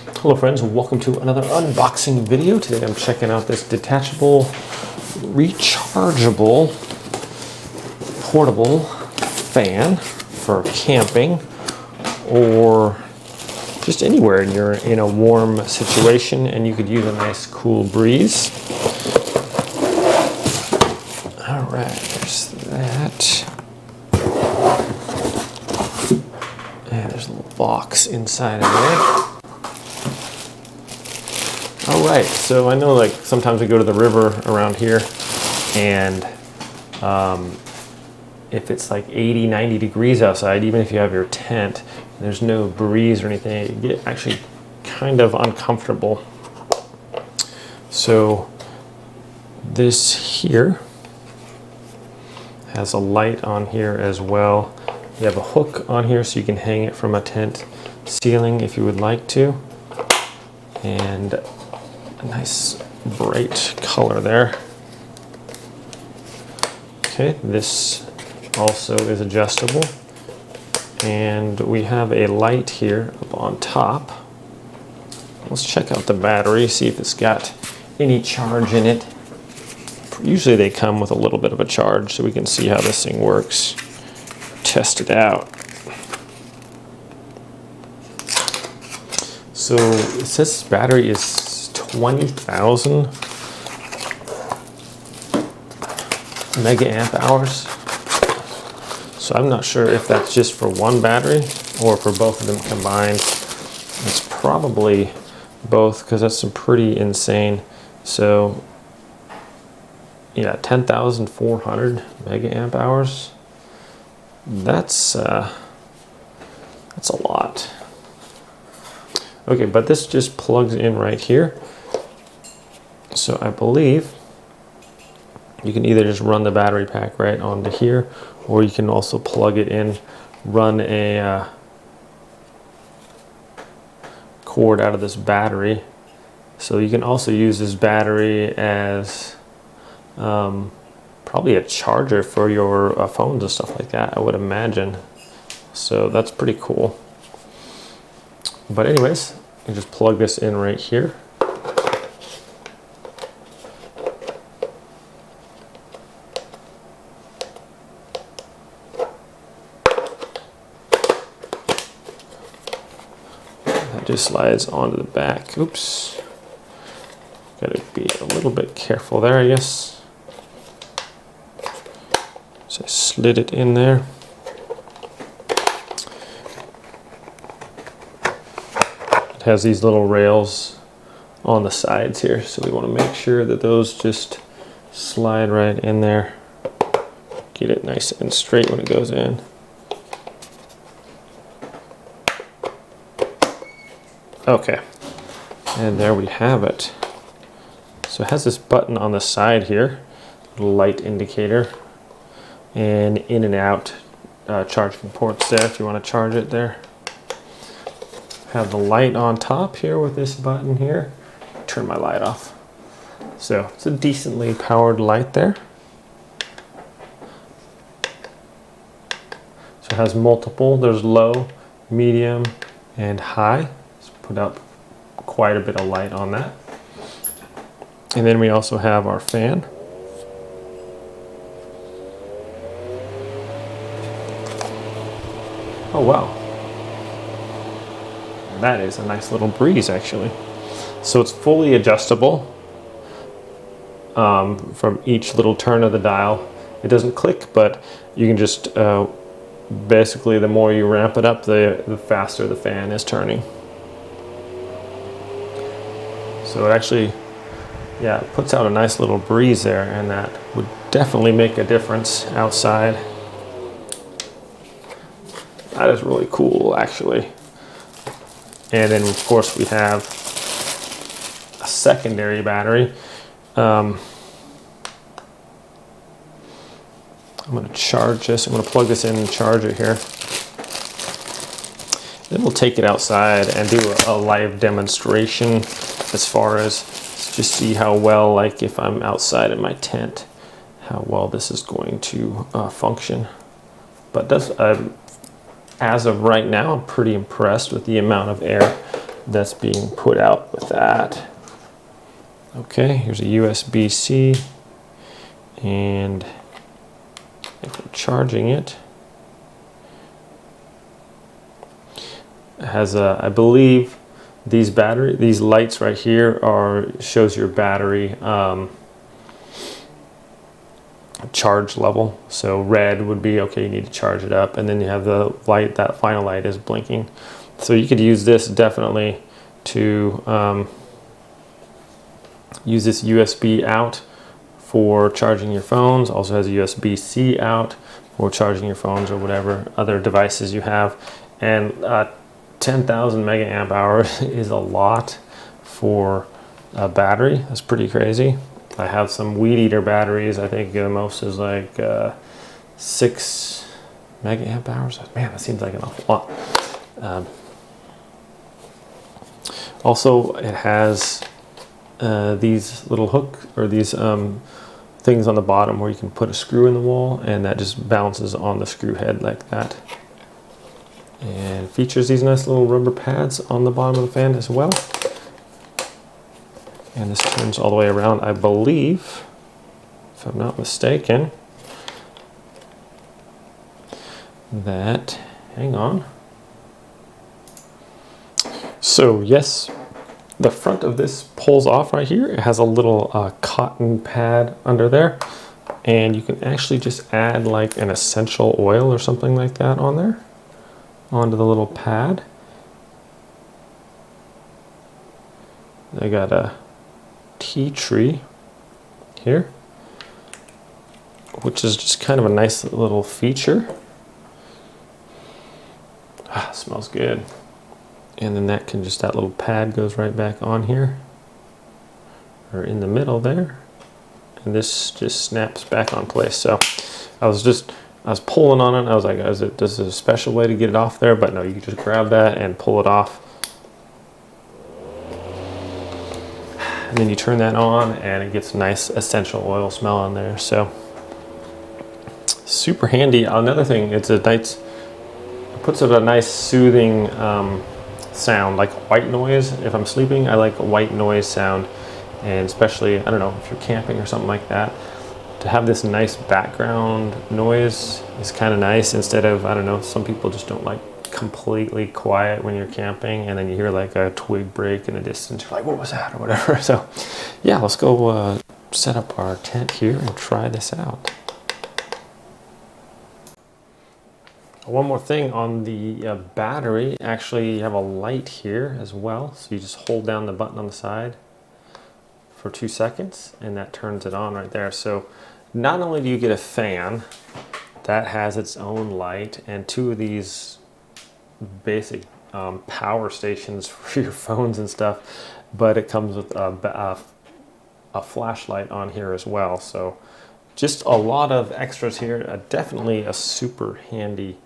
Hello friends, welcome to another unboxing video. Today I'm checking out this detachable, rechargeable, portable fan for camping or just anywhere you're in a warm situation and you could use a nice cool breeze. All right, there's that. And there's a little box inside of there. All right, so I know like sometimes we go to the river around here and if it's like 80, 90 degrees outside, even if you have your tent, and there's no breeze or anything, you get actually kind of uncomfortable. So this here has a light on here as well. You have a hook on here so you can hang it from a tent ceiling if you would like to. And a nice bright color there. Okay, this also is adjustable. And we have a light here up on top. Let's check out the battery, see if it's got any charge in it. Usually they come with a little bit of a charge so we can see how this thing works. Test it out. So it says this battery is 20,000 mega amp hours. So I'm not sure if that's just for one battery or for both of them combined. It's probably both because that's some pretty insane. So yeah, 10,400 mega amp hours. That's a lot. Okay, but this just plugs in right here. So I believe you can either just run the battery pack right onto here, or you can also plug it in, run a cord out of this battery. So you can also use this battery as probably a charger for your phones and stuff like that, I would imagine. So that's pretty cool. But anyways, you just plug this in right here. That just slides onto the back. Oops. Gotta be a little bit careful there, I guess. So I slid it in there. It has these little rails on the sides here, so we want to make sure that those just slide right in there. Get it nice and straight when it goes in. Okay, and there we have it. So it has this button on the side here, little light indicator, and in and out charging ports there if you want to charge it there. Have the light on top here with this button here. Turn my light off. So it's a decently powered light there. So it has multiple, there's low, medium, and high. Let's put up quite a bit of light on that. And then we also have our fan. Oh wow. That is a nice little breeze actually. So it's fully adjustable from each little turn of the dial. It doesn't click, but you can just basically the more you ramp it up, the faster the fan is turning. So it actually, yeah, it puts out a nice little breeze there, and that would definitely make a difference outside. That is really cool actually. And then of course we have a secondary battery. I'm going to charge this. I'm going to plug this in and charge it here. Then we'll take it outside and do a live demonstration as far as just see how well, like if I'm outside in my tent, how well this is going to function. But as of right now, I'm pretty impressed with the amount of air that's being put out with that. Okay, here's a USB-C, and if we're charging it, it has a, I believe these lights right here shows your battery charge level. So red would be okay, you need to charge it up, and then you have the light, that final light is blinking. So you could use this definitely to use this USB out for charging your phones. Also has a USB-C out for charging your phones or whatever other devices you have. And 10,000 megaamp hours is a lot for a battery. That's pretty crazy. I have some weed eater batteries. I think the most is like 6 megaamp hours. Man, that seems like an awful lot. Also, it has these little hook or these things on the bottom where you can put a screw in the wall, and that just bounces on the screw head like that. And features these nice little rubber pads on the bottom of the fan as well. And this turns all the way around, I believe, if I'm not mistaken, that, hang on. So yes, the front of this pulls off right here. It has a little cotton pad under there, and you can actually just add like an essential oil or something like that on there, onto the little pad. I got a tea tree here, which is just kind of a nice little feature. Smells good. And then that little pad goes right back on here, or in the middle there, and this just snaps back on place. So I was pulling on it. I was like, is this a special way to get it off there? But no, you can just grab that and pull it off. And then you turn that on and it gets a nice essential oil smell on there. So super handy. Another thing, it puts out a nice soothing sound, like white noise. If I'm sleeping, I like a white noise sound, and especially, I don't know, if you're camping or something like that, to have this nice background noise is kind of nice, instead of, I don't know, some people just don't like completely quiet when you're camping, and then you hear like a twig break in the distance, you're like, what was that, or whatever. So yeah, let's go set up our tent here and try this out. One more thing on the battery, actually you have a light here as well. So you just hold down the button on the side for 2 seconds and that turns it on right there. So not only do you get a fan that has its own light and 2 of these basic power stations for your phones and stuff, but it comes with a flashlight on here as well. So just a lot of extras here. Definitely a super handy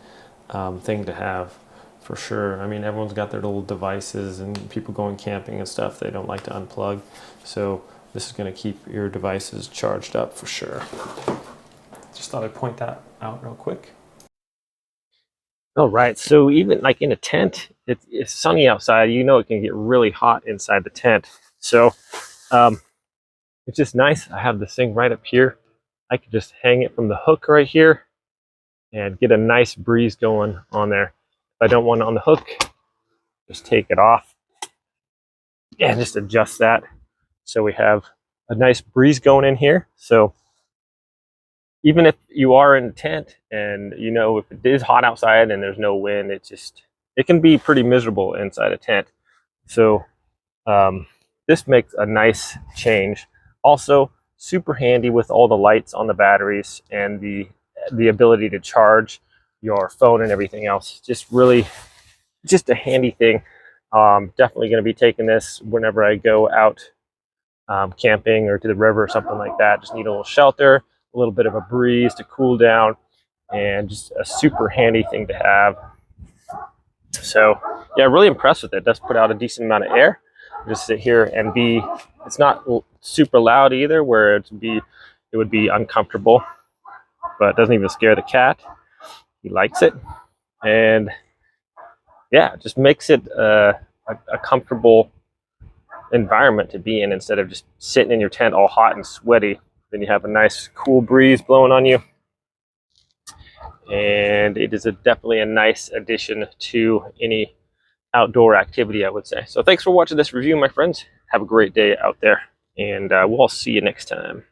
thing to have for sure. I mean, everyone's got their little devices, and people going camping and stuff, they don't like to unplug. So this is going to keep your devices charged up for sure. Just thought I'd point that out real quick. All right, so even like in a tent, it's sunny outside, you know it can get really hot inside the tent. So it's just nice. I have this thing right up here. I could just hang it from the hook right here and get a nice breeze going on there. If I don't want it on the hook, just take it off and just adjust that. So we have a nice breeze going in here. So even if you are in a tent and you know if it is hot outside and there's no wind, it can be pretty miserable inside a tent. So this makes a nice change. Also super handy with all the lights on the batteries and the ability to charge your phone and everything else. Just a handy thing. Definitely going to be taking this whenever I go out camping or to the river or something like that. Just need a little shelter, a little bit of a breeze to cool down, and just a super handy thing to have. So yeah, really impressed with it. It does put out a decent amount of air. Just sit here and it's not super loud either, where it would be uncomfortable, but it doesn't even scare the cat. He likes it. And yeah, it just makes it a comfortable environment to be in instead of just sitting in your tent all hot and sweaty. Then you have a nice cool breeze blowing on you. And it is definitely a nice addition to any outdoor activity, I would say. So thanks for watching this review, my friends. Have a great day out there, and we'll see you next time.